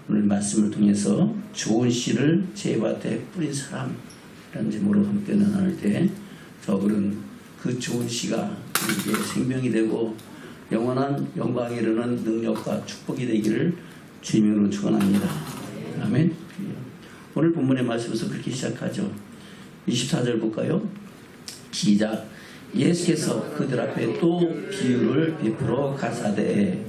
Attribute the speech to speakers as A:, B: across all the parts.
A: 오늘 말씀을 통해서 좋은 씨를 제 밭에 뿌린 사람이라는 제목으로 함께 나눌 때 저들은 그 좋은 씨가 우리에게 생명이 되고 영원한 영광에 이르는 능력과 축복이 되기를 주님으로 축원합니다. 아멘. 오늘 본문의 말씀에서 그렇게 시작하죠. 24절 볼까요? 시작. 예수께서 그들 앞에 또 비유를 베풀어 가사대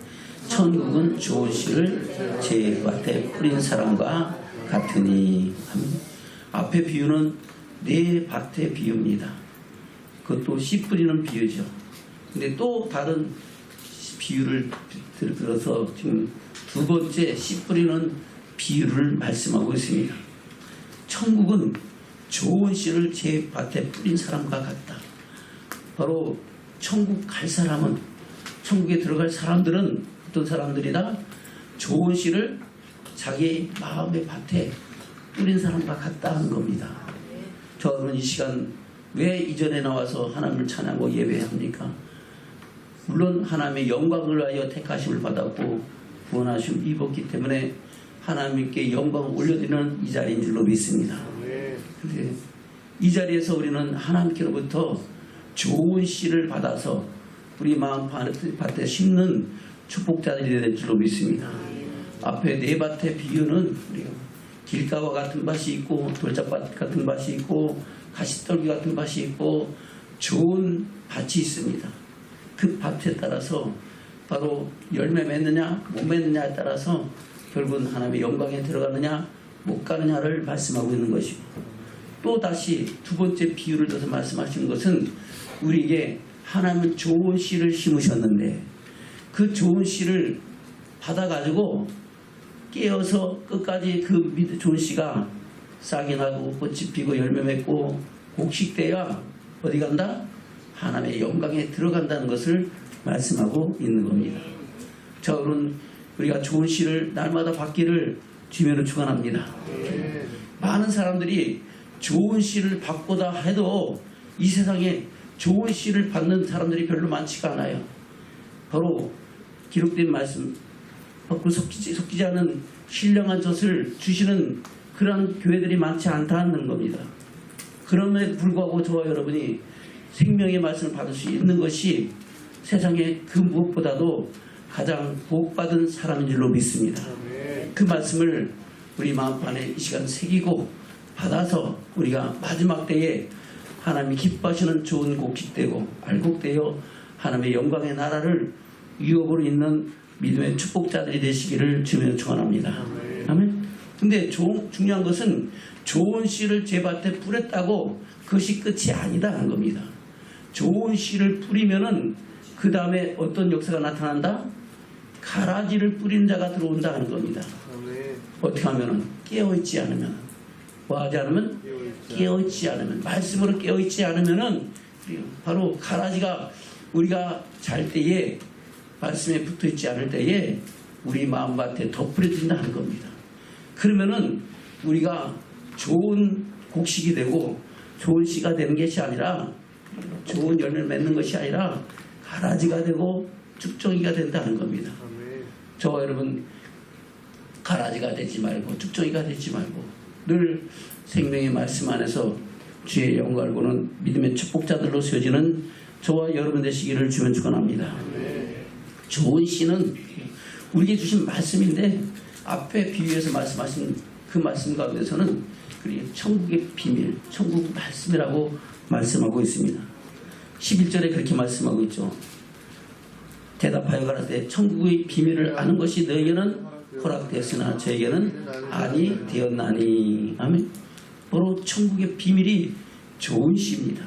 A: 천국은 좋은 씨를 제 밭에 뿌린 사람과 같으니. 앞에 비유는 내 밭의 비유입니다. 그것도 씨 뿌리는 비유죠. 근데 또 다른 비유를 들어서 지금 두 번째 씨 뿌리는 비유를 말씀하고 있습니다. 천국은 좋은 씨를 제 밭에 뿌린 사람과 같다. 바로 천국 갈 사람은, 천국에 들어갈 사람들은 어떤 사람들이다? 좋은 씨를 자기 마음의 밭에 뿌린 사람과 같다는 겁니다. 저는 이 시간 왜 이전에 나와서 하나님을 찬양하고 예배합니까? 물론 하나님의 영광을 위하여 택하심을 받았고 구원하심 입었기 때문에 하나님께 영광을 올려드리는 이 자리인 줄로 믿습니다. 그런데 이 자리에서 우리는 하나님께로부터 좋은 씨를 받아서 우리 마음 밭에 심는 축복자들이 될 줄로 믿습니다. 앞에 네 밭의 비유는 길가와 같은 밭이 있고 돌짝밭 같은 밭이 있고 가시떨기 같은 밭이 있고 좋은 밭이 있습니다. 그 밭에 따라서 바로 열매 맺느냐 못 맺느냐에 따라서 결국은 하나님의 영광에 들어가느냐 못 가느냐를 말씀하고 있는 것이고, 또 다시 두 번째 비유를 들어서 말씀하시는 것은 우리에게 하나님은 좋은 씨를 심으셨는데 그 좋은 씨를 받아가지고 깨어서 끝까지 그 좋은 씨가 싹이 나고 꽃이 피고 열매 맺고 곡식돼야 어디 간다? 하나님의 영광에 들어간다는 것을 말씀하고 있는 겁니다. 자, 그럼 우리가 좋은 씨를 날마다 받기를 주님으로 축원합니다. 많은 사람들이 좋은 씨를 받고자 해도 이 세상에 좋은 씨를 받는 사람들이 별로 많지가 않아요. 바로 기록된 말씀, 밖으로 섞이지 않은 신령한 젖을 주시는 그런 교회들이 많지 않다는 겁니다. 그럼에도 불구하고 저와 여러분이 생명의 말씀을 받을 수 있는 것이 세상에 그 무엇보다도 가장 복받은 사람인 줄로 믿습니다. 그 말씀을 우리 마음판에 이 시간 새기고 받아서 우리가 마지막 때에 하나님이 기뻐하시는 좋은 곡식되고 알곡되어 하나님의 영광의 나라를 유업으로 있는 믿음의 축복자들이 되시기를 주님으로 축원합니다. 아멘. 근데 중요한 것은 좋은 씨를 제 밭에 뿌렸다고 그것이 끝이 아니다는 겁니다. 좋은 씨를 뿌리면은 그 다음에 어떤 역사가 나타난다? 가라지를 뿌린 자가 들어온다는 겁니다. 어떻게 하면은 깨어있지 않으면, 뭐하지 않으면 깨어있지 않으면, 말씀으로 깨어있지 않으면은 바로 가라지가 우리가 잘 때에 말씀에 붙어있지 않을 때에 우리 마음밭에 덮어진다는 겁니다. 그러면은 우리가 좋은 곡식이 되고 좋은 씨가 되는 것이 아니라, 좋은 열매를 맺는 것이 아니라 가라지가 되고 쭉정이가 된다는 겁니다. 저와 여러분 가라지가 되지 말고 쭉정이가 되지 말고 늘 생명의 말씀 안에서 주의 영광을 보는 믿음의 축복자들로 세워지는 저와 여러분 되시기를 주면 축원합니다. 좋은 씨는 우리에게 주신 말씀인데 앞에 비유해서 말씀하신 그 말씀 가운데서는 천국의 비밀, 천국 말씀이라고 말씀하고 있습니다. 11절에 그렇게 말씀하고 있죠. 대답하여 가라사대 천국의 비밀을 아는 것이 너에게는 허락되었으나 저에게는 아니 되었나니. 아멘. 바로 천국의 비밀이 좋은 씨입니다.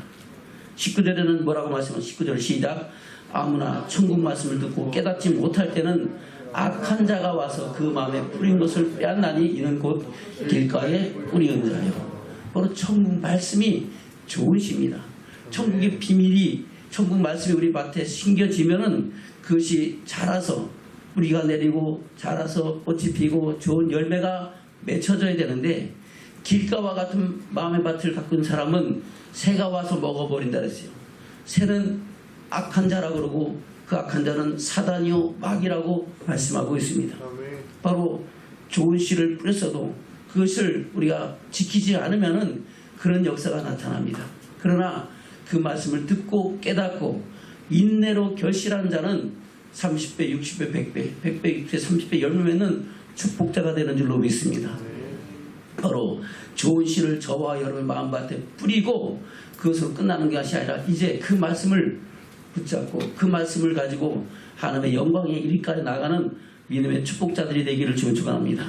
A: 19절에는 뭐라고 말씀하시죠? 19절 시작. 아무나 천국 말씀을 듣고 깨닫지 못할 때는 악한 자가 와서 그 마음에 뿌린 것을 빼앗나니 이는 곧 길가에 뿌리는 자요. 바로 천국 말씀이 좋은 씨입니다. 천국의 비밀이, 천국 말씀이 우리 밭에 심겨지면은 그것이 자라서 뿌리가 내리고 자라서 꽃이 피고 좋은 열매가 맺혀져야 되는데, 길가와 같은 마음의 밭을 갖고 있는 사람은 새가 와서 먹어버린다 그랬어요. 새는 악한 자라고 그러고 그 악한 자는 사단이요 마귀라고 말씀하고 있습니다. 바로 좋은 씨를 뿌렸어도 그것을 우리가 지키지 않으면은 그런 역사가 나타납니다. 그러나 그 말씀을 듣고 깨닫고 인내로 결실한 자는 30배, 60배, 100배, 100배, 60배, 30배 열매는 축복자가 되는 줄로 믿습니다. 바로 좋은 씨를 저와 여러분의 마음밭에 뿌리고 그것으로 끝나는 것이 아니라 이제 그 말씀을 붙잡고 그 말씀을 가지고 하나님의 영광의 일까지 나가는 믿음의 축복자들이 되기를 주님 축원합니다.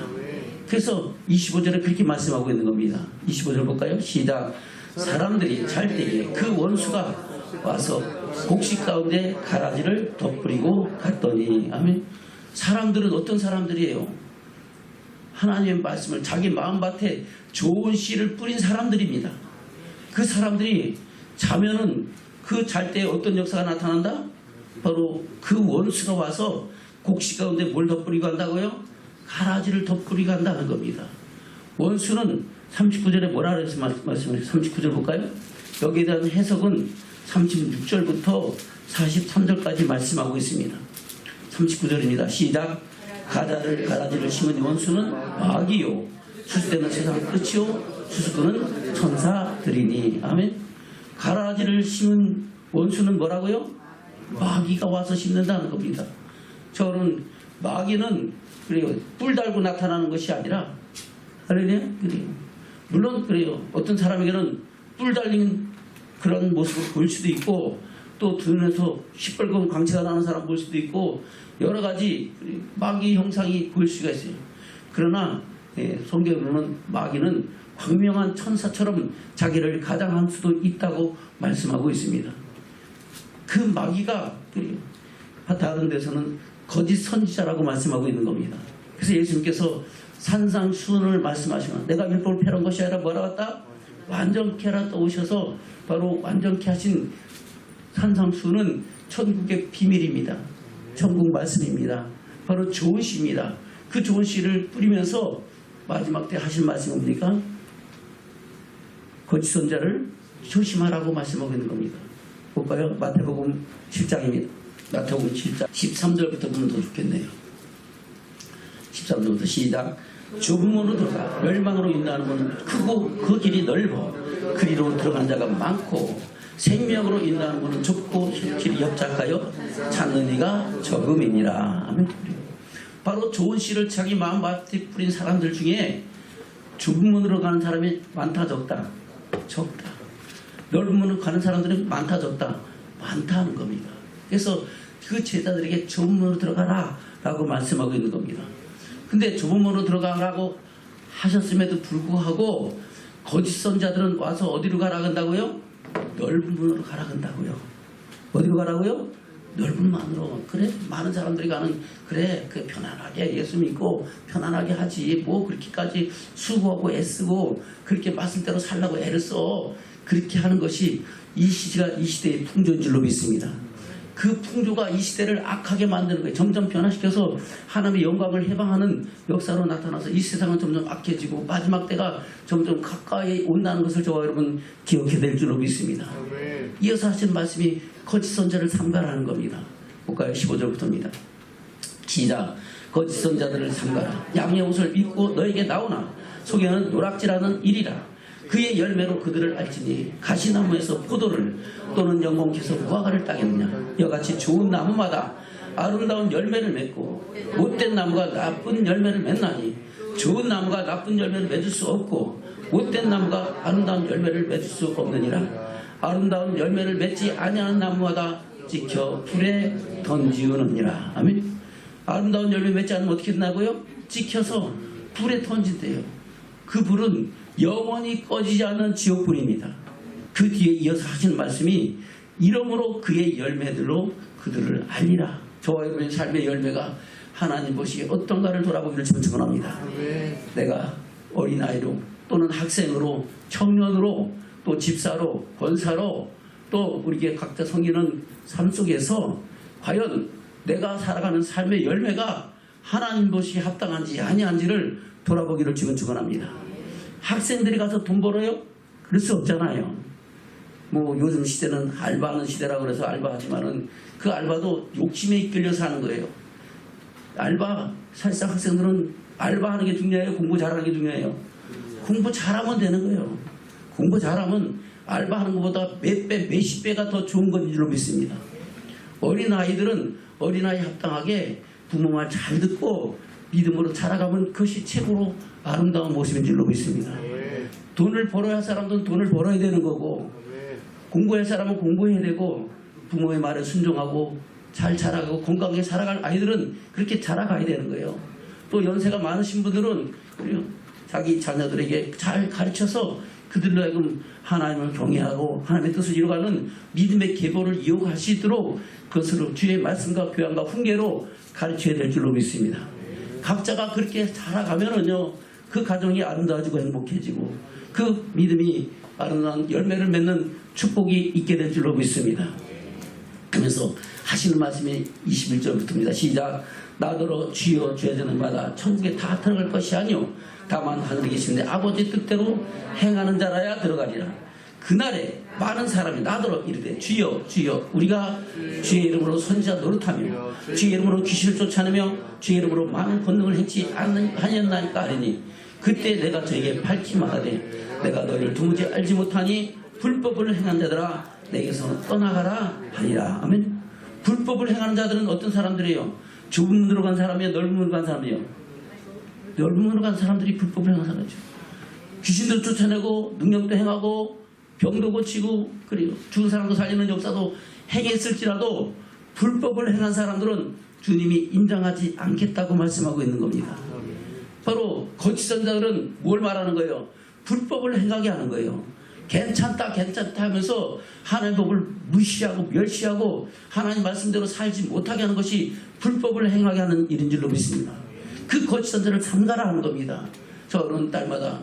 A: 그래서 25절에 그렇게 말씀하고 있는 겁니다. 25절 볼까요? 시작. 사람들이 잘 때에 그 원수가 와서 곡식 가운데 가라지를 덧뿌리고 갔더니 아멘. 사람들은 어떤 사람들이에요? 하나님의 말씀을 자기 마음밭에 좋은 씨를 뿌린 사람들입니다. 그 사람들이 자면은 그 잘 때에 어떤 역사가 나타난다? 바로 그 원수가 와서 곡식 가운데 뭘 덧뿌리고 간다고요? 가라지를 덧뿌리고 간다는 겁니다. 원수는 39절에 뭐라 그래서 말씀을 39절 볼까요? 여기에 대한 해석은 36절부터 43절까지 말씀하고 있습니다. 39절입니다. 시작. 가라지를 심은 원수는 마귀요 수수되는 세상 끝이요 수수꾼은 천사들이니. 아멘. 가라지를 심은 원수는 뭐라고요? 마귀가 와서 심는다는 겁니다. 저는 마귀는 그래요. 뿔 달고 나타나는 것이 아니라 할렐루야. 그래요. 물론 그래요. 어떤 사람에게는 뿔 달린 그런 모습을 보일 수도 있고 또 눈에서 시뻘건 광채가 나는 사람 볼 수도 있고 여러 가지 마귀 형상이 보일 수가 있어요. 그러나 성경으로는 마귀는 광명한 천사처럼 자기를 가장할 수도 있다고 말씀하고 있습니다. 그 마귀가 다른 데서는 거짓 선지자라고 말씀하고 있는 겁니다. 그래서 예수님께서 산상수훈을 말씀하시면 내가 율법을 폐한 것이 아니라 뭐라 갔다? 완전케 하라 또 오셔서 바로 완전케 하신 산상수훈은 천국의 비밀입니다. 천국 말씀입니다. 바로 좋은 씨입니다. 그 좋은 씨를 뿌리면서 마지막 때 하신 말씀은 뭡니까? 거짓 선자를 조심하라고 말씀하고 있는 겁니다. 볼까요? 마태복음 7장입니다. 마태복음 7장 13절부터 보면 더 좋겠네요. 13절부터 시작. 좁은 문으로 들어가 멸망으로 인도하는 문은 크고 그 길이 넓어 그리로 들어간 자가 많고 생명으로 인도하는 문은 좁고 길이 협착하여 찾는 이가 적음이니라. 아멘. 바로 좋은 씨를 자기 마음밭에 뿌린 사람들 중에 좁은 문으로 가는 사람이 많다 적다? 적다. 넓은 문으로 가는 사람들은 많다 적다? 많다는 겁니다. 그래서 그 제자들에게 좁은 문으로 들어가라 라고 말씀하고 있는 겁니다. 근데 좁은 문으로 들어가라고 하셨음에도 불구하고 거짓 선자들은 와서 어디로 가라 한다고요? 넓은 문으로 가라 한다고요. 어디로 가라고요? 넓은 문으로. 그래 많은 사람들이 가는 그래 그 편안하게 예수 믿고 편안하게 하지 뭐 그렇게까지 수고하고 애쓰고 그렇게 말씀대로 살라고 애를 써 그렇게 하는 것이 이 시대의 풍조인 줄로 믿습니다. 그 풍조가 이 시대를 악하게 만드는 거예요. 점점 변화시켜서 하나님의 영광을 해방하는 역사로 나타나서 이 세상은 점점 악해지고 마지막 때가 점점 가까이 온다는 것을 저와 여러분 기억해야 될 줄로 믿습니다. 이어서 하신 말씀이 거짓 선자를 삼가라는 겁니다. 볼까요? 15절부터입니다. 시작. 거짓 선자들을 삼가라. 양의 옷을 입고 너에게 나오나 속에는 노락질하는 일이라. 그의 열매로 그들을 알지니 가시나무에서 포도를 또는 연공키에서 무화과를 따겠느냐. 이같이 좋은 나무마다 아름다운 열매를 맺고 못된 나무가 나쁜 열매를 맺나니 좋은 나무가 나쁜 열매를 맺을 수 없고 못된 나무가 아름다운 열매를 맺을 수 없느니라. 아름다운 열매를 맺지 아니하는 나무마다 찍혀 불에 던지우느니라. 아멘. 아름다운 열매 맺지 않으면 어떻게 된다고요? 찍혀서 불에 던진대요. 그 불은 영원히 꺼지지 않는 지옥불입니다. 그 뒤에 이어서 하시는 말씀이 이러므로 그의 열매들로 그들을 알리라. 저와 여러분의 삶의 열매가 하나님 보시기에 어떤가를 돌아보기를 축원합니다. 내가 어린아이로 또는 학생으로 청년으로 또 집사로 권사로 또 우리에게 각자 섬기는 삶 속에서 과연 내가 살아가는 삶의 열매가 하나님 보시기에 합당한지 아니한지를 돌아보기를 축원합니다. 학생들이 가서 돈 벌어요? 그럴 수 없잖아요. 뭐 요즘 시대는 알바하는 시대라고 그래서 알바하지만은 그 알바도 욕심에 이끌려서 하는 거예요. 알바 사실상 학생들은 알바하는 게 중요해요? 공부 잘하는 게 중요해요? 공부 잘하면 되는 거예요. 공부 잘하면 알바하는 것보다 몇 배, 몇십 배가 더 좋은 건 줄로 믿습니다. 어린아이들은 어린아이 합당하게 부모 말 잘 듣고 믿음으로 자라가면 그것이 최고로 아름다운 모습인 줄로 믿습니다. 돈을 벌어야 할 사람들은 돈을 벌어야 되는 거고, 공부할 사람은 공부해야 되고, 부모의 말에 순종하고 잘 자라가고 건강하게 살아갈 아이들은 그렇게 자라가야 되는 거예요. 또 연세가 많으신 분들은 자기 자녀들에게 잘 가르쳐서 그들로 하여금 하나님을 경외하고 하나님의 뜻을 이루어가는 믿음의 계보를 이어갈 수 있도록 그것으로 주의 말씀과 교양과 훈계로 가르쳐야 될 줄로 믿습니다. 각자가 그렇게 자라가면은요, 그 가정이 아름다워지고 행복해지고 그 믿음이 아름다운 열매를 맺는 축복이 있게 될 줄로 믿습니다. 그러면서 하시는 말씀이 21절부터입니다. 시작. 나더러 주여 죄되는 마다 천국에 다 들어갈 것이 아니요 다만 하늘에 계신데 아버지 뜻대로 행하는 자라야 들어가리라. 그날에 많은 사람이 나더러 이르되 주여 주여 우리가 주의 이름으로 선지자 노릇하며 주의 이름으로 귀신을 쫓아내며 주의 이름으로 많은 권능을 행치 아니었나이까 하리니 그때 내가 저에게 밝히 말하되 내가 너희를 도무지 알지 못하니 불법을 행한 자들아 내게서 떠나가라 하리라. 아멘. 불법을 행하는 자들은 어떤 사람들이에요? 좁은 문으로 간 사람이에요? 넓은 문으로 간 사람이에요? 넓은 문으로 간 사람들이 불법을 행하는 사람이죠. 귀신도 쫓아내고 능력도 행하고 병도 고치고 그래요. 죽은 사람도 살리는 역사도 행했을지라도 불법을 행한 사람들은 주님이 인정하지 않겠다고 말씀하고 있는 겁니다. 바로 거짓 선자들은 뭘 말하는 거예요? 불법을 행하게 하는 거예요. 괜찮다 괜찮다 하면서 하나님 법을 무시하고 멸시하고 하나님 말씀대로 살지 못하게 하는 것이 불법을 행하게 하는 일인 줄로 믿습니다. 그 거짓 선자를 삼가라 하는 겁니다. 저는 딸마다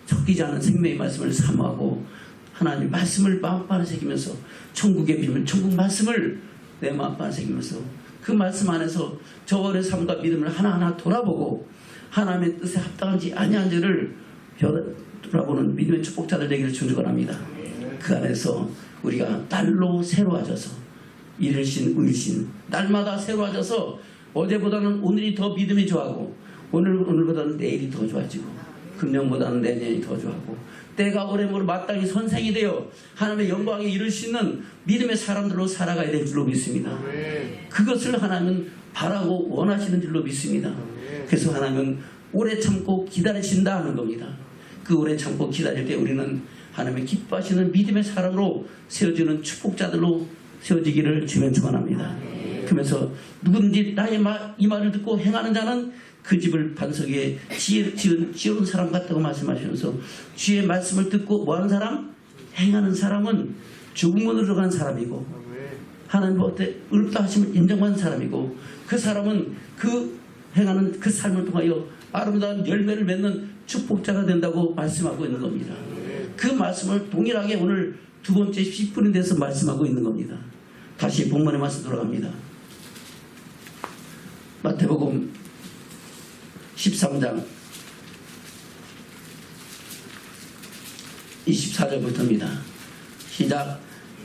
A: 섞이지 않은 생명의 말씀을 사모하고 하나님 말씀을 마음판에 새기면서 천국의 비밀 천국 말씀을 내 마음판에 새기면서 그 말씀 안에서 저의 삶과 믿음을 하나하나 돌아보고 하나님의 뜻에 합당한지 아니한지를 돌아보는 믿음의 축복자들 되기를 축원합니다. 그 안에서 우리가 날로 새로워져서 이르신 우일신 날마다 새로워져서 어제보다는 오늘이 더 믿음이 좋아하고 오늘보다는 내일이 더 좋아지고 금년보다는 내년이 더 좋아하고 때가 오래므로 마땅히 선생이 되어 하나님의 영광에 이를 수 있는 믿음의 사람들로 살아가야 될 줄로 믿습니다. 그것을 하나님은 바라고 원하시는 줄로 믿습니다. 그래서 하나님은 오래 참고 기다리신다 하는 겁니다. 그 오래 참고 기다릴 때 우리는 하나님의 기뻐하시는 믿음의 사람으로 세워지는 축복자들로 세워지기를 주면 축원합니다. 그러면서 누구든지 나의 이 말을 듣고 행하는 자는 그 집을 반석 위에 지은 사람 같다고 말씀하시면서 주의 말씀을 듣고 뭐하는 사람? 행하는 사람은 죽은 문으로 들어간 사람이고 하나님 앞에 의롭다 하심을 인정한 사람이고 그 사람은 그 행하는 그 삶을 통하여 아름다운 열매를 맺는 축복자가 된다고 말씀하고 있는 겁니다. 그 말씀을 동일하게 오늘 두 번째 10분에 대해서 말씀하고 있는 겁니다. 다시 본문의 말씀 돌아갑니다. 마태복음 13장 24절부터입니다. 시작.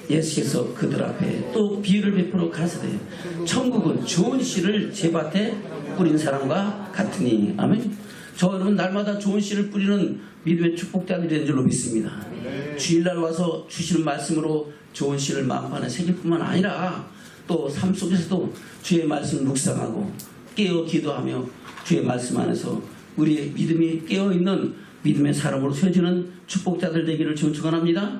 A: 예수께서 그들 앞에 또 비유를 베풀어 가르치되 천국은 좋은 씨를 제밭에 뿌린 사람과 같으니. 아멘. 저 여러분 날마다 좋은 씨를 뿌리는 믿음의 축복자들이 되는 줄로 믿습니다. 주일날 와서 주시는 말씀으로 좋은 씨를 마음판에 새길 뿐만 아니라 또 삶 속에서도 주의 말씀을 묵상하고 깨어 기도하며 주의 말씀 안에서 우리의 믿음이 깨어있는 믿음의 사람으로 세워지는 축복자들 되기를 축원합니다.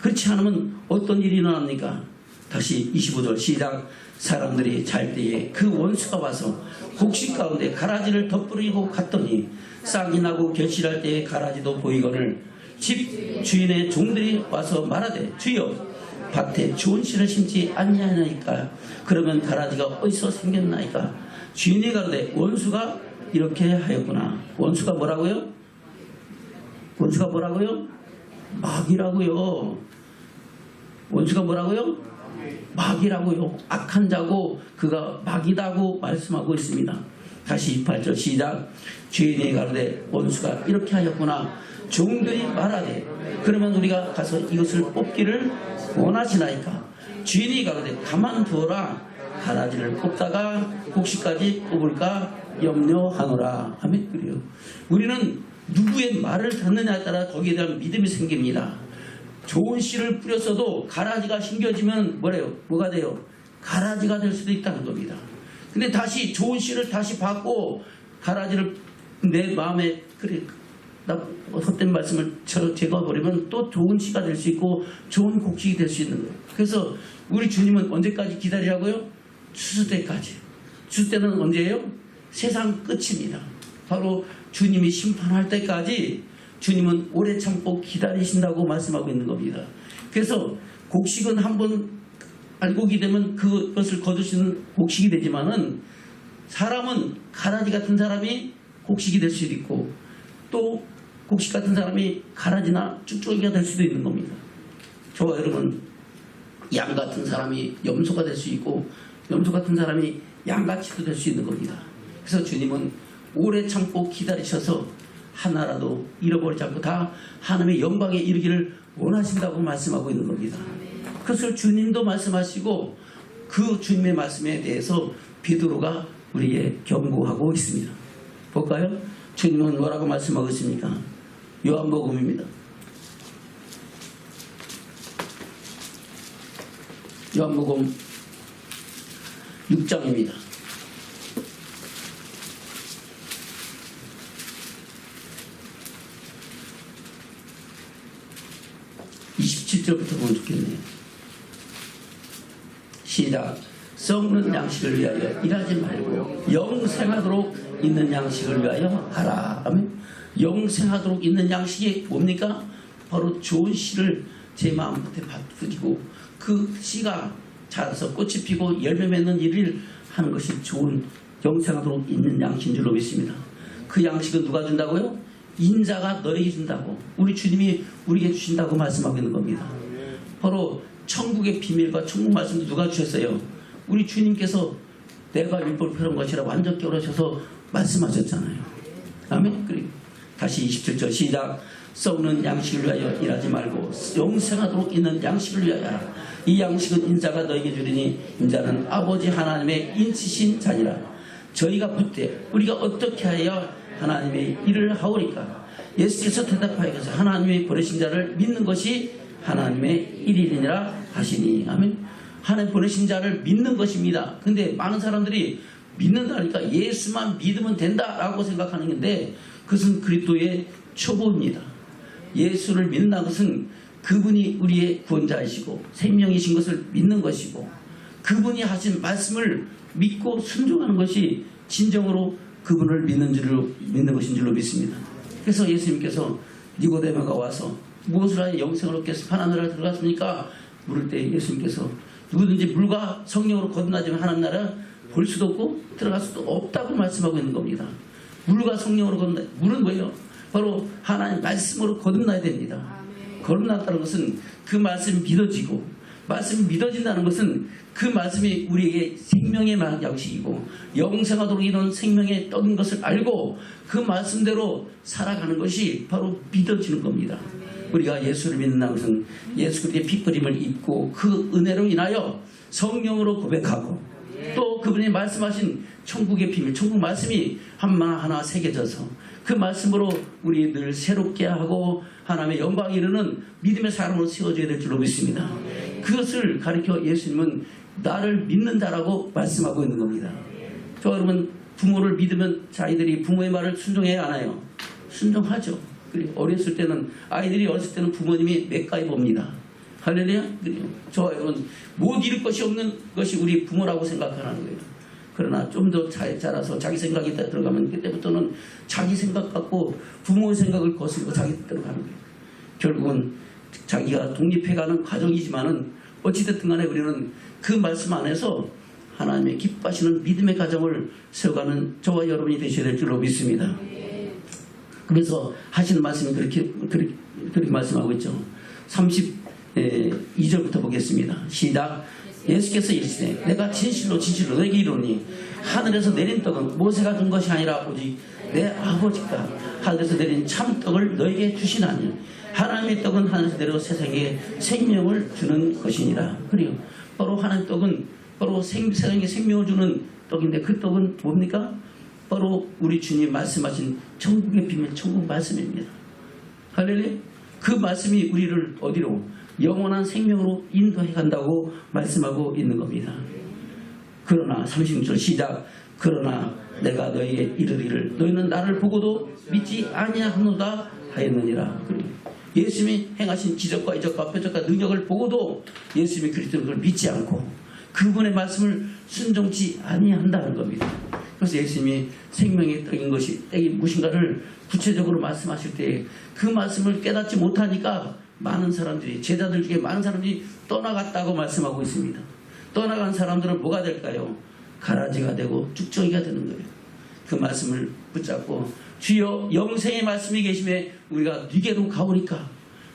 A: 그렇지 않으면 어떤 일이 일어납니까? 다시 25절 시작. 사람들이 잘 때에 그 원수가 와서 곡식 가운데 가라지를 덧뿌리고 갔더니 싹이 나고 결실할 때에 가라지도 보이거늘 집 주인의 종들이 와서 말하되 주여 밭에 좋은 씨를 심지 아니하나이까? 그러면 가라지가 어디서 생겼나이까? 주인이 가로되 원수가 이렇게 하였구나. 원수가 뭐라고요? 원수가 뭐라고요? 마귀라고요. 원수가 뭐라고요? 마귀라고요. 악한 자고 그가 마귀다고 말씀하고 있습니다. 다시 28절 시작. 주인이 가로되 원수가 이렇게 하였구나. 종들이 말하되 그러면 우리가 가서 이것을 뽑기를 원하시나이까? 주인이 가로되 가만두어라. 가라지를 뽑다가 곡식까지 뽑을까 염려하노라. 아멘. 그래요. 우리는 누구의 말을 듣느냐에 따라 거기에 대한 믿음이 생깁니다. 좋은 씨를 뿌렸어도 가라지가 심겨지면 뭐래요? 뭐가 돼요? 가라지가 될 수도 있다는 겁니다. 근데 다시 좋은 씨를 다시 받고 가라지를 내 마음에 그래 나 헛된 말씀을 제거해버리면 또 좋은 씨가 될 수 있고 좋은 곡식이 될 수 있는 거예요. 그래서 우리 주님은 언제까지 기다리라고요? 추수 때까지. 추수 때는 언제예요? 세상 끝입니다. 바로 주님이 심판할 때까지 주님은 오래 참고 기다리신다고 말씀하고 있는 겁니다. 그래서 곡식은 한번 알곡이 되면 그것을 거두시는 곡식이 되지만은 사람은 가라지 같은 사람이 곡식이 될 수도 있고 또 곡식 같은 사람이 가라지나 쭉쭉이가 될 수도 있는 겁니다. 저와 여러분 양 같은 사람이 염소가 될 수 있고 염소 같은 사람이 양같이도 될 수 있는 겁니다. 그래서 주님은 오래 참고 기다리셔서 하나라도 잃어버리지 않고 다 하나님의 영광에 이르기를 원하신다고 말씀하고 있는 겁니다. 그것을 주님도 말씀하시고 그 주님의 말씀에 대해서 베드로가 우리에게 경고하고 있습니다. 볼까요? 주님은 뭐라고 말씀하고 있습니까? 요한복음입니다. 요한복음 6장입니다. 27절부터 보면 좋겠네요. 시작. 썩는 양식을 위하여 일하지 말고 영생하도록 있는 양식을 위하여 하라. 아멘. 영생하도록 있는 양식이 뭡니까? 바로 좋은 씨를 제 마음밭에 뿌리고 그 씨가 자라서 꽃이 피고 열매 맺는 일을 하는 것이 좋은 영생하도록 있는 양식인 줄로 믿습니다. 그 양식은 누가 준다고요? 인자가 너에게 준다고 우리 주님이 우리에게 주신다고 말씀하고 있는 겁니다. 바로 천국의 비밀과 천국 말씀도 누가 주셨어요? 우리 주님께서 내가 율법을 펴는 것이라 완전 깨우쳐서 말씀하셨잖아요. 아멘. 그리고 다시 27절 시작. 썩는 양식을 위하여 일하지 말고 영생하도록 있는 양식을 위하여 하라. 이 양식은 인자가 너에게 주리니 인자는 아버지 하나님의 인치신 자니라. 저희가 묻되 우리가 어떻게 하여 하나님의 일을 하오리까? 예수께서 대답하여서 하나님의 보내신 자를 믿는 것이 하나님의 일이니라 하시니. 아멘. 하나님 보내신 자를 믿는 것입니다. 근데 많은 사람들이 믿는다니까 예수만 믿으면 된다라고 생각하는 건데 그것은 그리스도의 초보입니다. 예수를 믿는다는 것은 그분이 우리의 구원자이시고 생명이신 것을 믿는 것이고 그분이 하신 말씀을 믿고 순종하는 것이 진정으로 그분을 믿는 것인 줄로 믿습니다. 그래서 예수님께서 니고데모가 와서 무엇을 하여 영생을 얻게 해서 하나님 나라에 들어갔습니까? 물을 때 예수님께서 누구든지 물과 성령으로 거듭나지만 하나님 나라 볼 수도 없고 들어갈 수도 없다고 말씀하고 있는 겁니다. 물과 성령으로 거듭나, 물은 뭐예요? 바로 하나님 말씀으로 거듭나야 됩니다. 거듭났다는 것은 그 말씀이 믿어지고 말씀이 믿어진다는 것은 그 말씀이 우리에게 생명의 양식이고 영생하도록 이런 생명의 떡인 것을 알고 그 말씀대로 살아가는 것이 바로 믿어지는 겁니다. 우리가 예수를 믿는다는 것은 예수 그리스도의 핏부림을 입고 그 은혜로 인하여 성령으로 고백하고 또 그분이 말씀하신 천국의 비밀, 천국 말씀이 하나하나 새겨져서 그 말씀으로 우리 늘 새롭게 하고 하나님의 영광에 이르는 믿음의 사람으로 세워져야 될 줄로 믿습니다. 그것을 가리켜 예수님은 나를 믿는 자라고 말씀하고 있는 겁니다. 저 여러분 부모를 믿으면 자기들이 부모의 말을 순종해야 하나요? 순종하죠. 그리고 어렸을 때는 아이들이 어렸을 때는 부모님이 맥가이버입니다. 할렐루야. 저 여러분 못 이룰 것이 없는 것이 우리 부모라고 생각하는 거예요. 그러나 좀 더 잘 자라서 자기 생각이 들어가면 그때부터는 자기 생각 갖고 부모의 생각을 거스르고 자기 뜻대로 가는 거예요. 결국은 자기가 독립해가는 과정이지만은 어찌됐든 간에 우리는 그 말씀 안에서 하나님의 기뻐하시는 믿음의 가정을 세워가는 저와 여러분이 되셔야 될 줄로 믿습니다. 그래서 하시는 말씀이 그렇게 말씀하고 있죠. 32절부터 보겠습니다. 시작. 예수께서 이르시되 내가 진실로 너에게 이르노니 하늘에서 내린 떡은 모세가 준 것이 아니라 오직 내 아버지가 하늘에서 내린 참떡을 너에게 주시나니 하나님의 떡은 하늘에서 내려 세상에 생명을 주는 것이니라. 그리고 바로 하나님의 떡은 바로 세상에 생명을 주는 떡인데 그 떡은 뭡니까? 바로 우리 주님 말씀하신 천국의 비밀, 천국 말씀입니다. 할렐루야. 그 말씀이 우리를 어디로? 영원한 생명으로 인도해 간다고 말씀하고 있는 겁니다. 그러나 36절 시작. 그러나 내가 너희에게 이르기를 너희는 나를 보고도 믿지 아니하노다 하였느니라. 예수님이 행하신 기적과 이적과 표적과 능력을 보고도 예수님이 그리스도를 믿지 않고 그분의 말씀을 순종치 아니한다는 겁니다. 그래서 예수님이 생명의 떡인 것이 떡이 무엇인가를 구체적으로 말씀하실 때 그 말씀을 깨닫지 못하니까 많은 사람들이 제자들 중에 많은 사람들이 떠나갔다고 말씀하고 있습니다. 떠나간 사람들은 뭐가 될까요? 가라지가 되고 쭉정이가 되는 거예요. 그 말씀을 붙잡고 주여 영생의 말씀이 계심에 우리가 네게로 가오니까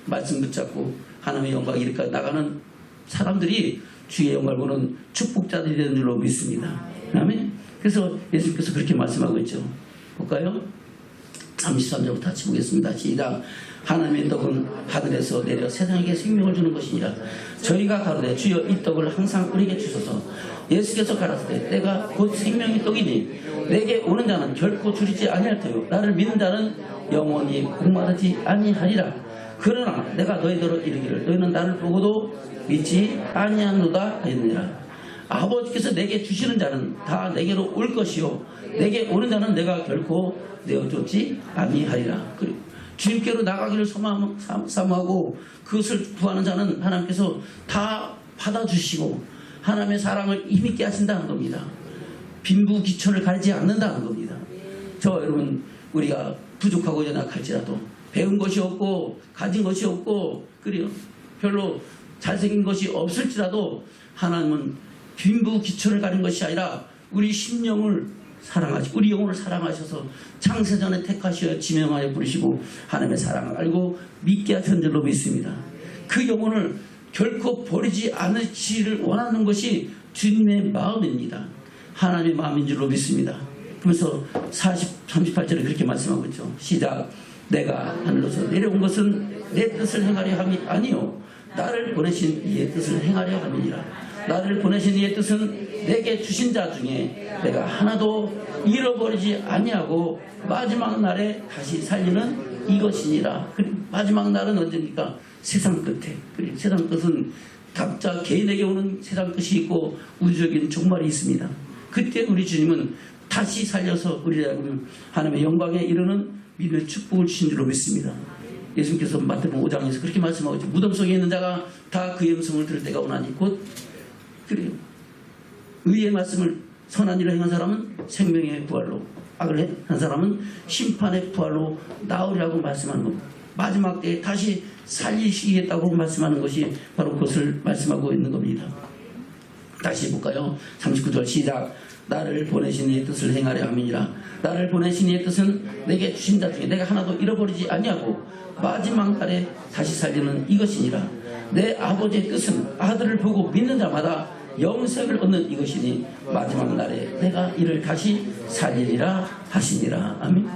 A: 말씀 붙잡고 하나님의 영광이 이르까 나가는 사람들이 주의 영광을 보는 축복자들이 되는 줄로 믿습니다. 아멘. 그래서 예수님께서 그렇게 말씀하고 있죠. 볼까요? 33절부터 같이 보겠습니다. 시작. 하나님의 떡은 하늘에서 내려 세상에게 생명을 주는 것이니라. 저희가 가로되 주여 이 떡을 항상 우리에게 주소서. 예수께서 가라사대 때가 곧 생명의 떡이니 내게 오는 자는 결코 줄이지 아니할 터요 나를 믿는 자는 영원히 목마르지 아니하리라. 그러나 내가 너희더러 이르기를 너희는 나를 보고도 믿지 아니하노다 하였느니라. 아버지께서 내게 주시는 자는 다 내게로 올 것이요 내게 오는 자는 내가 결코 내어줬지 아니하리라. 주님께로 나가기를 사모하고 그것을 구하는 자는 하나님께서 다 받아주시고 하나님의 사랑을 힘있게 하신다는 겁니다. 빈부귀천을 가리지 않는다는 겁니다. 저 여러분 우리가 부족하고 연약할지라도 배운 것이 없고 가진 것이 없고 그래요. 별로 잘생긴 것이 없을지라도 하나님은 빈부귀천을 가린 것이 아니라 우리 심령을 사랑하시고 우리 영혼을 사랑하셔서 창세전에 택하시어 지명하여 부르시고 하나님의 사랑을 알고 믿게 하신 줄로 믿습니다. 그 영혼을 결코 버리지 않으시를 원하는 것이 주님의 마음입니다. 하나님의 마음인 줄로 믿습니다. 그래서 38절에 그렇게 말씀하고 있죠. 시작. 내가 하늘로서 내려온 것은 내 뜻을 행하려 함이 아니요 나를 보내신 이의 뜻을 행하려 함이니라. 나를 보내신 이의 뜻은 내게 주신 자 중에 내가 하나도 잃어버리지 아니하고 마지막 날에 다시 살리는 이것이니라. 마지막 날은 언제입니까? 세상 끝에. 세상 끝은 각자 개인에게 오는 세상 끝이 있고 우주적인 종말이 있습니다. 그때 우리 주님은 다시 살려서 우리를 하나님의 영광에 이르는 믿음의 축복을 주신 줄로 믿습니다. 예수님께서 마태복음 5장에서 그렇게 말씀하고 있죠. 무덤 속에 있는 자가 다 그의 음성을 들을 때가 오나니 곧 그래요. 의의 말씀을 선한 일을 행한 사람은 생명의 부활로 악을 한 사람은 심판의 부활로 나으리라고 말씀하는 겁니다. 마지막 때에 다시 살리시겠다고 말씀하는 것이 바로 그것을 말씀하고 있는 겁니다. 다시 볼까요? 39절 시작. 나를 보내신 이의 뜻을 행하려 함이니라. 나를 보내신 이의 뜻은 내게 주신 자 중에 내가 하나도 잃어버리지 아니하고 마지막 날에 다시 살리는 이것이니라. 내 아버지의 뜻은 아들을 보고 믿는 자마다 영생을 얻는 이것이니 마지막 날에 내가 이를 다시 살리리라 하시니라. 아멘.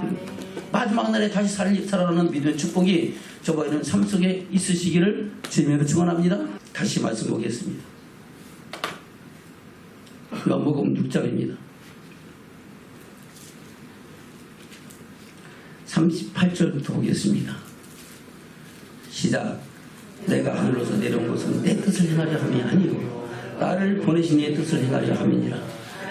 A: 마지막 날에 다시 살아나는 믿음의 축복이 저와의 삶 속에 있으시기를 주님으로 축원합니다. 다시 말씀 보겠습니다. 요한복음 6장입니다. 38절부터 보겠습니다. 시작. 내가 하늘로서 내려온 것은 내 뜻을 행하려 함이 아니요 나를 보내신 이의 뜻을 행하려 함이니라.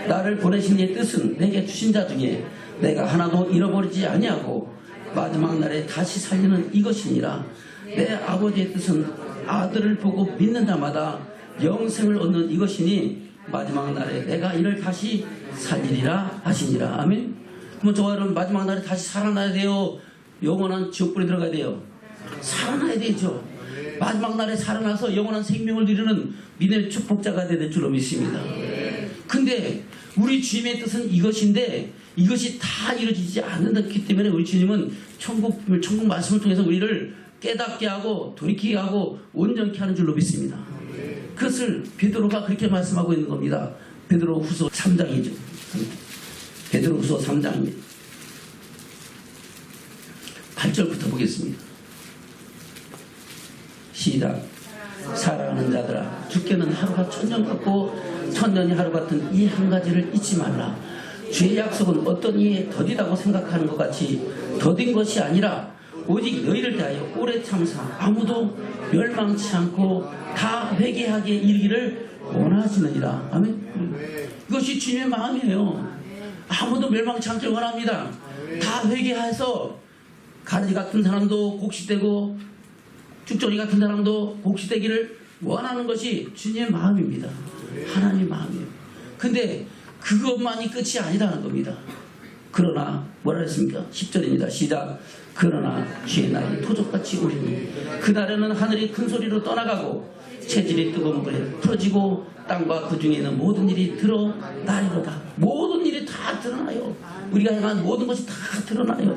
A: 나를 보내신 이의 뜻은 내게 주신 자 중에 내가 하나도 잃어버리지 아니하고 마지막 날에 다시 살리는 이것이니라. 내 아버지의 뜻은 아들을 보고 믿는 자마다 영생을 얻는 이것이니 마지막 날에 내가 이를 다시 살리리라 하시니라. 아멘. 그럼 저와 여러분 마지막 날에 다시 살아나야 돼요? 영원한 지옥불에 들어가야 돼요? 살아나야 되죠. 마지막 날에 살아나서 영원한 생명을 누리는 믿음의 축복자가 될 줄로 믿습니다. 근데 우리 주님의 뜻은 이것인데 이것이 다 이루어지지 않는다기 때문에 우리 주님은 천국 말씀을 통해서 우리를 깨닫게 하고 돌이키게 하고 온전케 하는 줄로 믿습니다. 그것을 베드로가 그렇게 말씀하고 있는 겁니다. 베드로후서 3장이죠. 베드로후서 3장입니다. 8절부터 보겠습니다. 시작. 사랑하는 자들아 주께는 하루가 천년 같고 천년이 하루 같은 이 한 가지를 잊지 말라. 주의 약속은 어떤 이에 더디다고 생각하는 것 같이 더딘 것이 아니라 오직 너희를 대하여 오래 참사 아무도 멸망치 않고 다 회개하게 이르기를 원하시느니라. 아멘. 이것이 주님의 마음이에요. 아무도 멸망치 않기를 원합니다. 다 회개해서 가지 같은 사람도 곡식되고 쭉정이 같은 사람도 곡식되기를 원하는 것이 주님의 마음입니다. 하나님의 마음이에요. 근데 그것만이 끝이 아니라는 겁니다. 그러나 뭐라 했습니까? 10절입니다. 시작. 그러나 주의 날이 토족같이 오리니 그날에는 하늘이 큰 소리로 떠나가고 체질이 뜨거운 불에 풀어지고 땅과 그 중에 있는 모든 일이 드러나리로다. 모든 일이 다 드러나요. 우리가 행한 모든 것이 다 드러나요.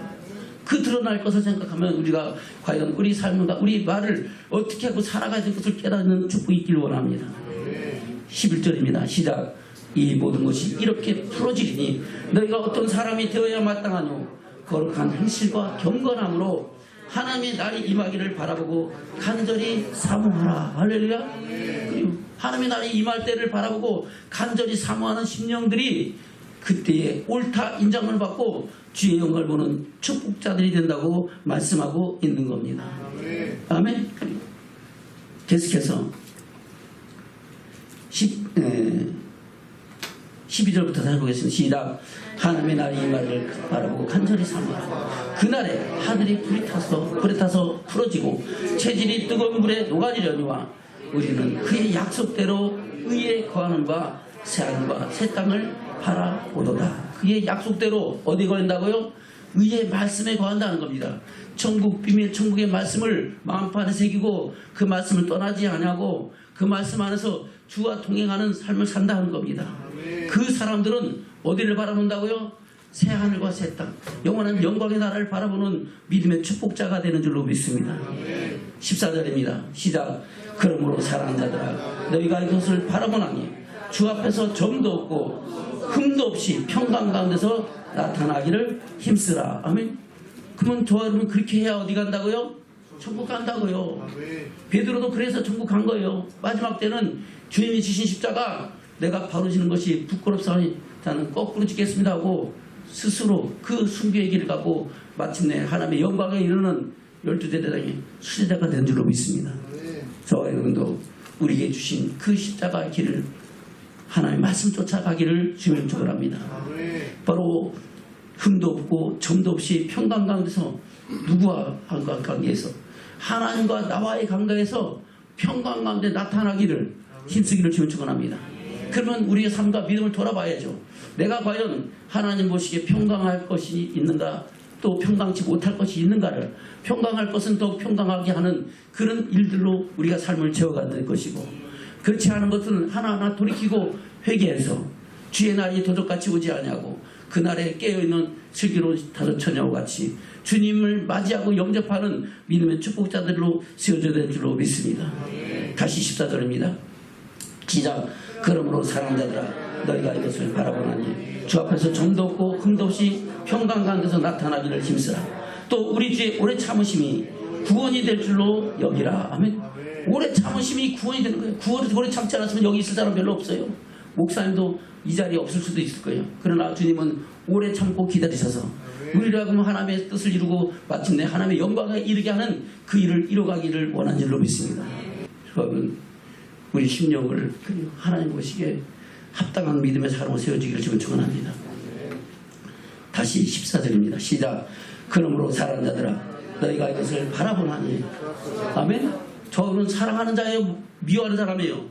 A: 그 드러날 것을 생각하면 우리가 과연 우리 삶과 우리 말을 어떻게 하고 살아가야 될 것을 깨닫는 축복이 있기를 원합니다. 11절입니다. 시작. 이 모든 것이 이렇게 풀어지리니 너희가 어떤 사람이 되어야 마땅하뇨. 거룩한 행실과 경건함으로 하나님의 날이 임하기를 바라보고 간절히 사모하라. 할렐루야. 그리고 하나님의 날이 임할 때를 바라보고 간절히 사모하는 심령들이 그때에 옳다 인정을 받고 주의 영광을 보는 축복자들이 된다고 말씀하고 있는 겁니다. 아멘. 그리고 계속해서 12절부터 다시 보겠습니다. 시작. 하나님의 날이 임하기를 바라보고 간절히 사모하라. 그날에 하늘이 불에 타서 풀어지고 체질이 뜨거운 물에 녹아지려니와 우리는 그의 약속대로 의에 거하는 바 새하늘과 새 땅을 바라보도다. 그의 약속대로 어디 거한다고요? 의의 말씀에 거한다는 겁니다. 천국 비밀 천국의 말씀을 마음판에 새기고 그 말씀을 떠나지 않냐고 그 말씀 안에서 주와 동행하는 삶을 산다는 겁니다. 그 사람들은 어디를 바라본다고요? 새하늘과 새 땅, 영원한 영광의 나라를 바라보는 믿음의 축복자가 되는 줄로 믿습니다. 14절입니다. 시작. 그러므로 사랑하는 자들아 너희가 이것을 바라보나니 주 앞에서 점도 없고 흠도 없이 평강 가운데서 나타나기를 힘쓰라. 아멘. 그러면 저와 여러분 그렇게 해야 어디 간다고요? 천국 간다고요. 베드로도 그래서 천국 간 거예요. 마지막 때는 주님이 지신 십자가 내가 바로 지는 것이 부끄럽사오니 저는 거꾸로 지겠습니다 하고 스스로 그 순교의 길을 가고 마침내 하나님의 영광에 이르는 12대 대장의 수제자가 된 줄로 믿습니다. 저와 여러분도 우리에게 주신 그 십자가의 길을 하나님의 말씀 쫓아가기를 주님 축원합니다. 바로 흠도 없고 점도 없이 평강 가운데서 누구와 관계에서 하나님과 나와의 관계에서 평강 가운데 나타나기를 힘쓰기를 주님 축원합니다. 그러면 우리의 삶과 믿음을 돌아봐야죠. 내가 과연 하나님 보시기에 평강할 것이 있는가 또 평강치 못할 것이 있는가를 평강할 것은 더 평강하게 하는 그런 일들로 우리가 삶을 채워가야 될 것이고 그렇지 않은 것은 하나하나 돌이키고 회개해서 주의 날이 도적같이 오지 않냐고 그날에 깨어있는 슬기로운 다섯 처녀와 같이 주님을 맞이하고 영접하는 믿음의 축복자들로 세워져야 될 줄로 믿습니다. 다시 14절입니다. 시작. 그러므로 사랑하는 자들아 너희가 이것을 바라보나니 주 앞에서 점도 없고 흠도 없이 평강 가운데서 나타나기를 힘쓰라. 또 우리 주의 오래 참으심이 구원이 될 줄로 여기라. 아멘. 오래 참으심이 구원이 되는 거예요. 오래 참지 않았으면 여기 있을 사람 별로 없어요. 목사님도 이 자리에 없을 수도 있을 거예요. 그러나 주님은 오래 참고 기다리셔서 우리를 하여금 하나님의 뜻을 이루고 마침내 하나님의 영광에 이르게 하는 그 일을 이뤄가기를 원하는 줄로 믿습니다. 여러분 우리 심령을 하나님 보시기에 합당한 믿음의 사람으로 세워지기를 지금 축원합니다. 다시 14절입니다. 시작. 그러므로 사랑하는 자들아 너희가 이것을 바라보나니 아멘. 저는 사랑하는 자예요? 미워하는 사람이에요?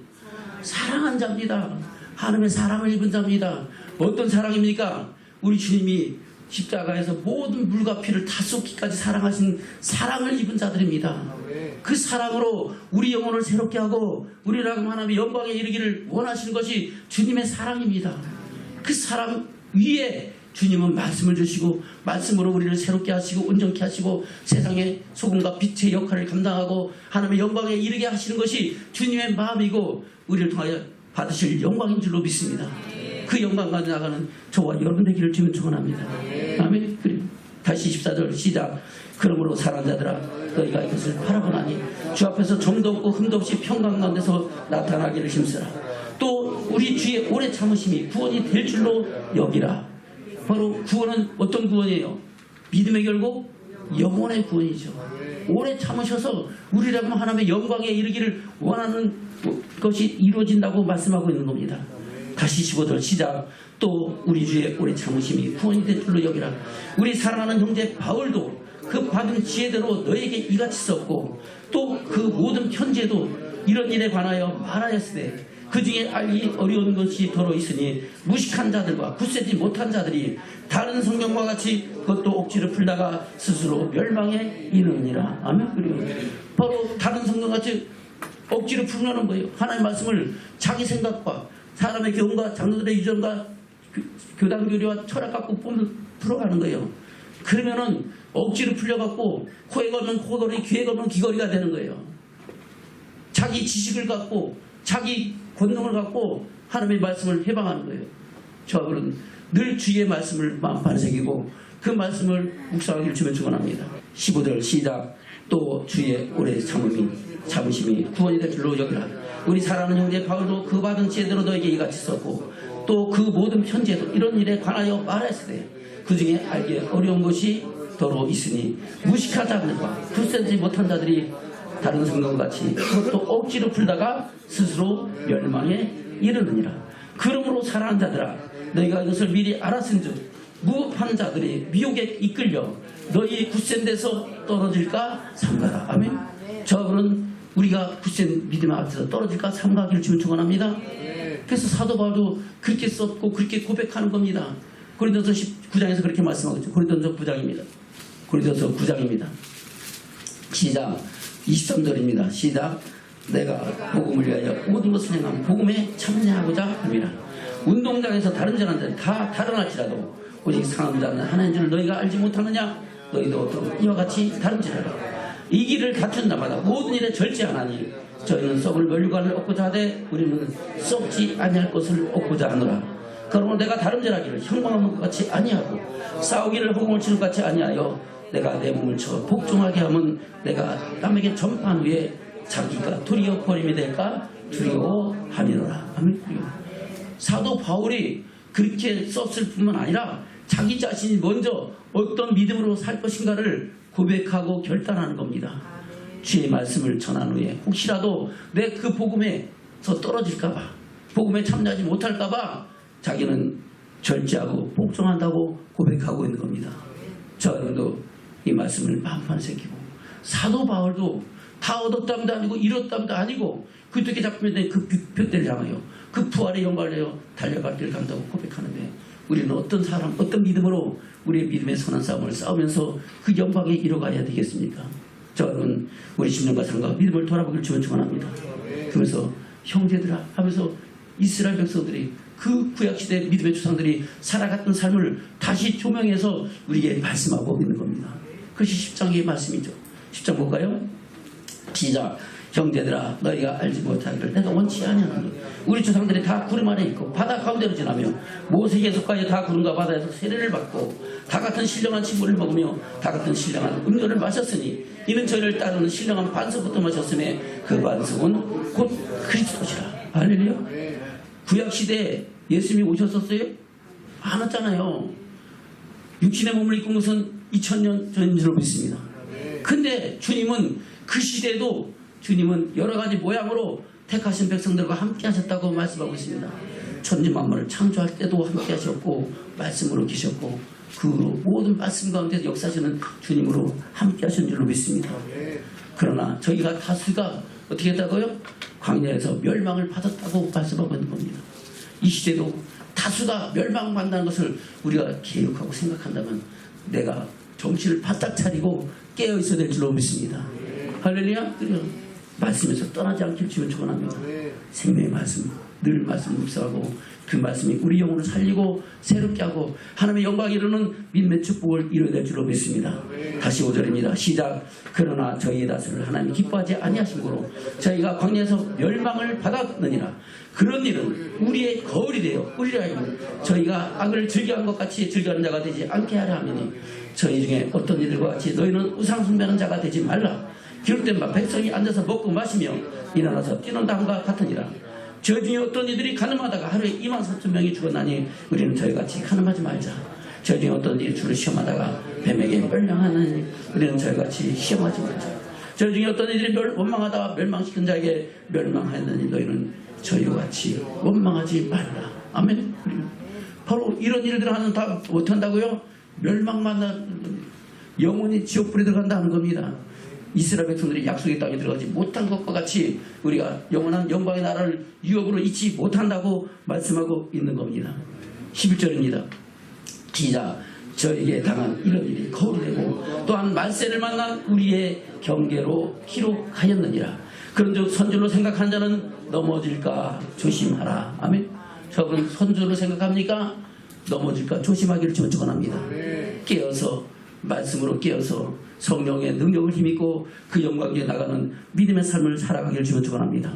A: 사랑하는 자입니다. 하나님의 사랑을 입은 자입니다. 어떤 사랑입니까? 우리 주님이 십자가에서 모든 물과 피를 다 쏟기까지 사랑하신 사랑을 입은 자들입니다. 그 사랑으로 우리 영혼을 새롭게 하고 우리를 하나님의 영광에 이르기를 원하시는 것이 주님의 사랑입니다. 그 사랑 위에 주님은 말씀을 주시고 말씀으로 우리를 새롭게 하시고 온전케 하시고 세상의 소금과 빛의 역할을 감당하고 하나님의 영광에 이르게 하시는 것이 주님의 마음이고 우리를 통하여 받으실 영광인 줄로 믿습니다. 그 영광 가운데 나가는 저와 여러분 되기를 주님 축원합니다. 아멘. 그리고 다시 14절 시작. 그러므로 사랑하는 자들아 너희가 이것을 바라보나니 주 앞에서 점도 없고 흠도 없이 평강 가운데서 나타나기를 힘쓰라. 또 우리 주의 오래 참으심이 구원이 될 줄로 여기라. 바로 구원은 어떤 구원이에요? 믿음의 결국 영원의 구원이죠. 오래 참으셔서 우리라고 하나님의 영광에 이르기를 원하는 것이 이루어진다고 말씀하고 있는 겁니다. 다시 15절 시작. 또 우리 주의 오래 참으심이 구원이 될 줄로 여기라. 우리 사랑하는 형제 바울도 그 받은 지혜대로 너에게 이같이 썼고 또 그 모든 편지에도 이런 일에 관하여 말하였으되 그 중에 알기 어려운 것이 더러 있으니 무식한 자들과 굳세지 못한 자들이 다른 성경과 같이 그것도 억지로 풀다가 스스로 멸망에 이르느니라. 아멘. 그리고 바로 다른 성경같이 억지로 풀려는 거예요. 하나님의 말씀을 자기 생각과 사람의 교훈과 장로들의 유전과 교단 교리와 철학 갖고 풀어가는 거예요. 그러면은 억지로 풀려갖고 코에 걸면 코걸이, 귀에 걸면 귀걸이가 되는 거예요. 자기 지식을 갖고 자기 권능을 갖고 하나님의 말씀을 해방하는 거예요. 저들은 늘 주의 말씀을 마음판에 새기고 그 말씀을 묵상하기를 주면 축원합니다. 15절 시작. 또 주의 오래 참으심이 구원이 될 줄로 여기라. 우리 사랑하는 형제 바울도 그 받은 지혜대로 너에게 이같이 썼고 또 그 모든 편지에도 이런 일에 관하여 말했으되 그 중에 알기 어려운 것이 더러 있으니 무식한 자들과 굳세지 못한 자들이 다른 성경같이 그것도 억지로 풀다가 스스로 멸망에 이르느니라. 그러므로 사랑하는 자들아 너희가 이것을 미리 알았은즉 무법한 자들이 미혹에 이끌려 너희 굳센 데서 떨어질까 삼가라. 아멘. 저분은 우리가 굳센 믿음 앞에서 떨어질까 삼가기를 주면 축원합니다. 그래서 사도 바울도 그렇게 썼고 그렇게 고백하는 겁니다. 고린도서 19장에서 그렇게 말씀하고 있죠. 고린도서 9장입니다. 고린도서 9장입니다. 시작. 23절입니다. 시작. 내가 복음을 위하여 모든 것을 행하면 복음에 참여하고자 합니다. 운동장에서 다른 자는 자들이 다 다른할지라도 오직 상한 자는 하나인 줄 너희가 알지 못하느냐. 너희도 이와 같이 다른지라라. 이 길을 갖춘 자마다 모든 일에 절제하나니 저희는 썩을 면류관을 얻고자 하되 우리는 썩지 아니할 것을 얻고자 하노라. 그러므로 내가 다름질하기를 형광하는 것 같이 아니하고 싸우기를 허공을 치는 것 같이 아니하여 내가 내 몸을 쳐 복종하게 하면 내가 남에게 전파한 후에 자기가 도리어 버림이 될까 두려워하리로라. 아멘. 사도 바울이 그렇게 썼을 뿐만 아니라 자기 자신이 먼저 어떤 믿음으로 살 것인가를 고백하고 결단하는 겁니다. 주의 말씀을 전한 후에 혹시라도 내 그 복음에서 떨어질까봐 복음에 참여하지 못할까봐 자기는 절제하고 복종한다고 고백하고 있는 겁니다. 저도 이 말씀을 마음판에 새기고 사도 바울도 다 얻었답니다 아니고 잃었답니다 아니고 그 어떻게 잡히면 그 둯대를 향하여 그 부활의 영광을 내어 달려갈 길을 간다고 고백하는데 우리는 어떤 사람 어떤 믿음으로 우리의 믿음의 선한 싸움을 싸우면서 그 영광에 이뤄가야 되겠습니까? 저는 우리 10년과 상과 믿음을 돌아보기를 주면 축원합니다. 그러면서 형제들아 하면서 이스라엘 백성들이 그 구약시대 믿음의 조상들이 살아갔던 삶을 다시 조명해서 우리에게 말씀하고 있는 겁니다. 그것이 10장의 말씀이죠. 10장 볼까요? 시작. 형제들아 너희가 알지 못하기를 내가 원치 아니하노니 우리 조상들이 다 구름 아래 있고 바다 가운데로 지나며 모세에게 속하여 다 구름과 바다에서 세례를 받고 다 같은 신령한 친구를 먹으며 다 같은 신령한 음료를 마셨으니 이는 저희를 따르는 신령한 반석부터 마셨음에 그 반석은 곧 그리스도시라. 할렐루야. 구약시대에 예수님이 오셨었어요? 안 왔잖아요. 육신의 몸을 입고 온 것은 2000년 전인 줄로 믿습니다. 근데 주님은 그 시대에도 주님은 여러 가지 모양으로 택하신 백성들과 함께 하셨다고 말씀하고 있습니다. 천지만물을 창조할 때도 함께 하셨고 말씀으로 계셨고 그 모든 말씀 가운데 역사하시는 주님으로 함께 하신 줄로 믿습니다. 그러나 저희가 다수가 어떻게 했다고요? 광야에서 멸망을 받았다고 말씀하고 있는 겁니다. 이 시대도 다수가 멸망받는다는 것을 우리가 기억하고 생각한다면 내가 정신을 바짝 차리고 깨어 있어야 될 줄로 믿습니다. 할렐루야. 말씀에서 떠나지 않길 주면 축원합니다. 생명의 말씀, 늘 말씀 묵상하고 그 말씀이 우리 영혼을 살리고 새롭게 하고 하나님의 영광에 이르는 믿음의 축복을 이루어야 될 줄로 믿습니다. 다시 5절입니다. 시작. 그러나 저희의 다스를 하나님이 기뻐하지 아니하심으로 저희가 광야에서 멸망을 받았느니라. 그런 일은 우리의 거울이 되어 우리를 알고 저희가 악을 즐겨한 것 같이 즐겨하는 자가 되지 않게 하려 하미니 저희 중에 어떤 이들과 같이 너희는 우상 숭배하는 자가 되지 말라. 기록된 바 백성이 앉아서 먹고 마시며 일어나서 뛰는 다음과 같으니라. 저희 중에 어떤 이들이 가늠하다가 하루에 23,000명이 죽었나니 우리는 저희같이 가늠하지 말자. 저희 중에 어떤 이들이 주를 시험하다가 뱀에게 멸망하나니 우리는 저희같이 시험하지 말자. 저희 중에 어떤 이들이 원망하다가 멸망시킨 자에게 멸망하였느니 너희는 저희와 같이 원망하지 말라. 아멘. 바로 이런 일들을 하는 다 못한다고요? 멸망만 영원히 지옥불에 들어간다는 겁니다. 이스라엘 백성들이 약속의 땅에 들어가지 못한 것과 같이 우리가 영원한 영광의 나라를 유업으로 잊지 못한다고 말씀하고 있는 겁니다. 11절입니다. 시작. 저에게 당한 이런 일이 거울이 되고 또한 말세를 만난 우리의 경계로 기록하였느니라. 그런즉 선줄로 생각한 자는 넘어질까 조심하라. 아멘. 저분 선줄로 생각합니까? 넘어질까 조심하기를 축원합니다. 깨어서 말씀으로 깨어서 성령의 능력을 힘입고 그 영광에 나가는 믿음의 삶을 살아가기를 축원합니다.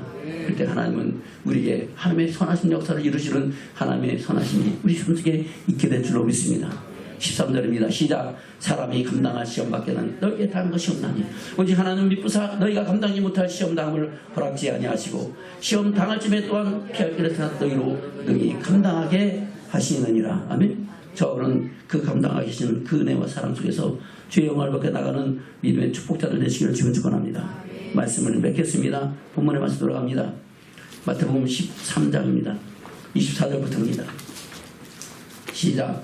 A: 그때 하나님은 우리에게 하나님의 선하신 역사를 이루시는 하나님의 선하심이 우리 삶 속에 있게 될 줄로 믿습니다. 13절입니다. 시작. 사람이 감당할 시험 밖에는 너희에게 다른 것이 없나니 오직 하나님 믿부사 너희가 감당하지 못할 시험 당함을 허락지 아니하시고 시험 당할 쯤에 또한 피할 길을 찾아 너희로 능히 감당하게 하시느니라. 아멘. 저는 그 감당하게 하시는 그 은혜와 사랑 속에서 주의 영광을 받게 나가는 믿음의 축복자들 되시기를 축원합니다. 말씀을 맺겠습니다. 본문의 말씀 돌아갑니다. 마태복음 13장입니다. 24절부터입니다. 시작.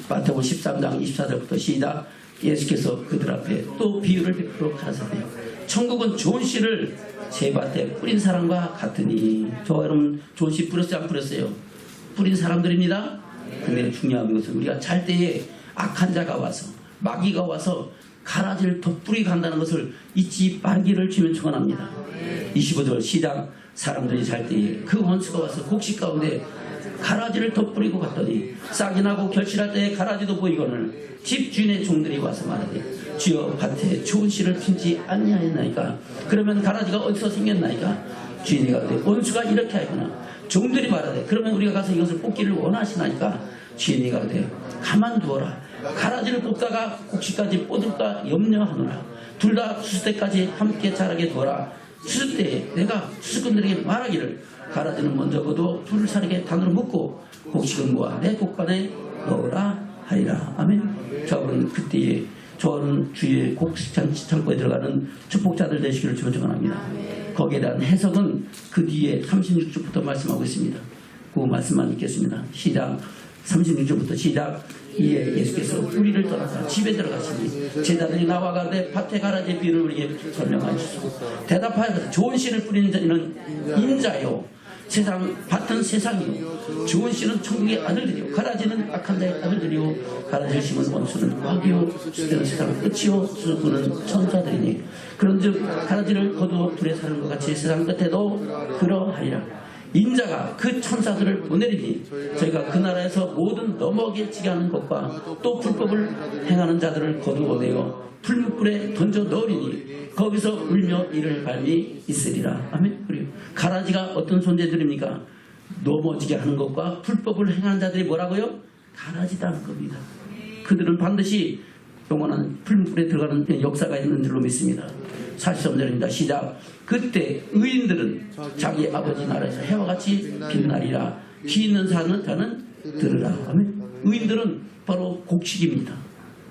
A: 마태복음 13장 24절부터 시작. 예수께서 그들 앞에 또 비유를 베풀어 가라사대 천국은 좋은 씨를 제 밭에 뿌린 사람과 같으니. 저와 여러분 좋은 씨 뿌렸어요 안 뿌렸어요? 뿌린 사람들입니다. 근데 중요한 것은 우리가 잘 때에 악한 자가 와서 마귀가 와서 가라지를 덧뿌리 간다는 것을 잊지 말기를 주면 축원합니다. 25절 시작. 사람들이 잘 때에 그 원수가 와서 곡식 가운데 가라지를 덧뿌리고 갔더니 싹이 나고 결실할 때에 가라지도 보이거늘 집 주인의 종들이 와서 말하되 주여 밭에 좋은 씨를 핀지 아니하였나이까. 그러면 가라지가 어디서 생겼나이까. 주인이 가되 원수가 이렇게 하였구나. 종들이 말하되 그러면 우리가 가서 이것을 뽑기를 원하시나이까. 주인이 가되 가만두어라. 가라지를 뽑다가 곡식까지 뻗을까 염려하노라. 둘 다 추수 때까지 함께 자라게 두어라. 추수 때에 내가 추수꾼들에게 말하기를 가라지는 먼저 거두 풀을 사르게 단으로 묶고 곡식은 모아 내 곡간에 넣으라 하리라. 아멘. 저는 그때에 저는 주의 곡식 창고에 들어가는 축복자들 되시기를 축원합니다. 거기에 대한 해석은 그 뒤에 36절부터 말씀하고 있습니다. 그 말씀만 읽겠습니다. 시작. 36절부터 시작. 이에 예수께서 우리를 떠나서 집에 들어가시니 제자들이 나와 가되 밭에 가라지의 비유를 우리에게 설명하시소. 대답하여 좋은 씨를 뿌리는 자는 인자요 세상 밭은 세상이요 좋은 씨는 천국의 아들들이요 가라지는 악한 자의 아들들이요 가라지를 심은 원수는 마귀요 수되는 세상의 끝이요 수꾼은 천사들이니 그런즉 가라지를 거두어 둘에 사는 것 같이 세상 끝에도 그러하리라. 인자가 그 천사들을 보내리니 저희가 그 나라에서 모든 넘어지게 하는 것과 또 불법을 행하는 자들을 거두어내어 풀무불에 던져 넣으리니 거기서 울며 이를 밟이 있으리라. 아멘. 그리고 가라지가 어떤 존재들입니까? 넘어지게 하는 것과 불법을 행하는 자들이 뭐라고요? 가라지다는 겁니다. 그들은 반드시 영원한 풀무불에 들어가는 역사가 있는 줄로 믿습니다. 43절입니다. 시작. 그때 의인들은 자기 아버지 나라에서 해와 같이 빛나리라. 귀 있는 자는 들으라. 아멘. 의인들은 바로 곡식입니다.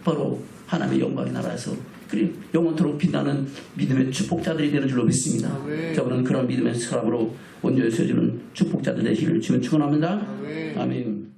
A: 바로 하나님의 영광의 나라에서 그리고 영원토록 빛나는 믿음의 축복자들이 되는 줄로 믿습니다. 저분은 그런 믿음의 사람으로 온전히 세워주는 축복자들 되시기를 축원합니다. 아멘.